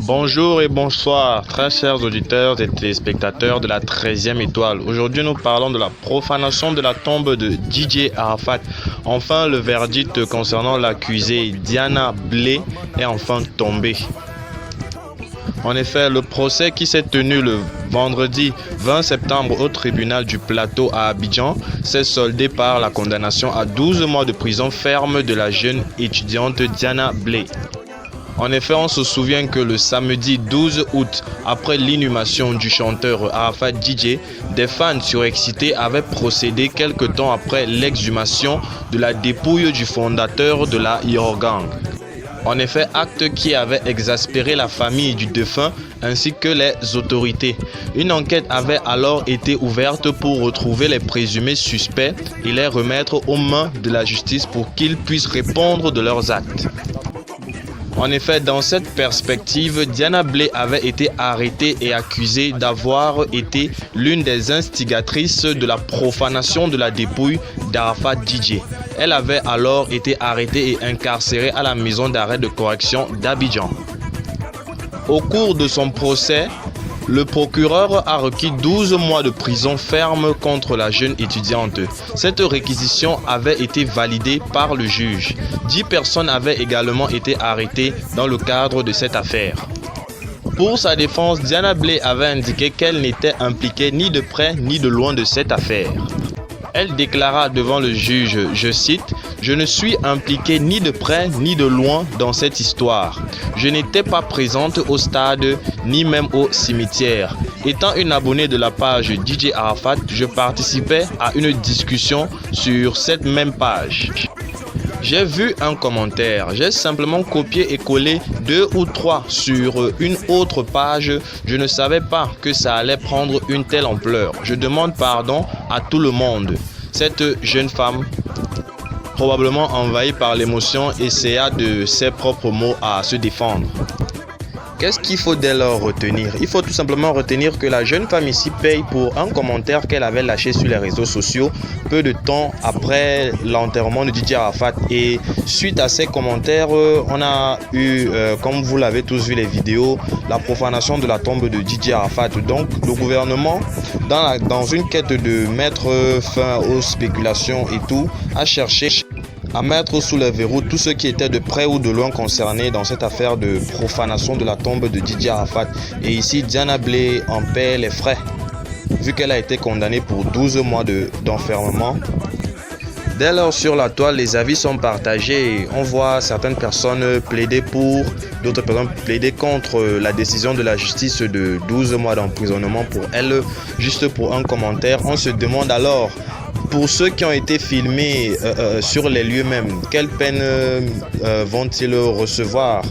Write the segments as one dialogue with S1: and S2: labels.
S1: Bonjour et bonsoir, très chers auditeurs et téléspectateurs de la 13e étoile. Aujourd'hui, nous parlons de la profanation de la tombe de DJ Arafat. Enfin, le verdict concernant l'accusée Diana Blay est enfin tombé. En effet, le procès qui s'est tenu le vendredi 20 septembre au tribunal du Plateau à Abidjan s'est soldé par la condamnation à 12 mois de prison ferme de la jeune étudiante Diana Blay. En effet, on se souvient que le samedi 12 août, après l'inhumation du chanteur Arafat DJ, des fans surexcités avaient procédé quelque temps après l'exhumation de la dépouille du fondateur de la Yorgang. En effet, acte qui avait exaspéré la famille du défunt ainsi que les autorités. Une enquête avait alors été ouverte pour retrouver les présumés suspects et les remettre aux mains de la justice pour qu'ils puissent répondre de leurs actes. En effet, dans cette perspective, Diana Blay avait été arrêtée et accusée d'avoir été l'une des instigatrices de la profanation de la dépouille d'Arafat DJ. Elle avait alors été arrêtée et incarcérée à la maison d'arrêt de correction d'Abidjan. Au cours de son procès, le procureur a requis 12 mois de prison ferme contre la jeune étudiante. Cette réquisition avait été validée par le juge. 10 personnes avaient également été arrêtées dans le cadre de cette affaire. Pour sa défense, Diana Blay avait indiqué qu'elle n'était impliquée ni de près ni de loin de cette affaire. Elle déclara devant le juge, je cite, « Je ne suis impliquée ni de près ni de loin dans cette histoire. Je n'étais pas présente au stade ni même au cimetière. Étant une abonnée de la page DJ Arafat, je participais à une discussion sur cette même page. J'ai vu un commentaire, j'ai simplement copié et collé 2 ou 3 sur une autre page. Je ne savais pas que ça allait prendre une telle ampleur. Je demande pardon à tout le monde. » Cette jeune femme, probablement envahie par l'émotion, essaya de ses propres mots à se défendre. Qu'est-ce qu'il faut dès lors retenir? Il faut tout simplement retenir que la jeune femme ici paye pour un commentaire qu'elle avait lâché sur les réseaux sociaux peu de temps après l'enterrement de DJ Arafat. Et suite à ces commentaires, on a eu, comme vous l'avez tous vu les vidéos, la profanation de la tombe de DJ Arafat. Donc le gouvernement, dans une quête de mettre fin aux spéculations et tout, a cherché à mettre sous les verrous tous ceux qui étaient de près ou de loin concernés dans cette affaire de profanation de la tombe de DJ Arafat. Et ici, Diana Blay en paie les frais, vu qu'elle a été condamnée pour 12 mois d'enfermement. Dès lors, sur la toile, les avis sont partagés. On voit certaines personnes plaider pour, d'autres personnes plaider contre la décision de la justice de 12 mois d'emprisonnement pour elle, juste pour un commentaire. On se demande alors, pour ceux qui ont été filmés sur les lieux même, quelle peine vont-ils recevoir?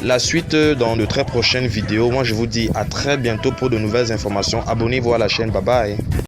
S1: La suite dans de très prochaines vidéos. Moi, je vous dis à très bientôt pour de nouvelles informations. Abonnez-vous à la chaîne. Bye bye.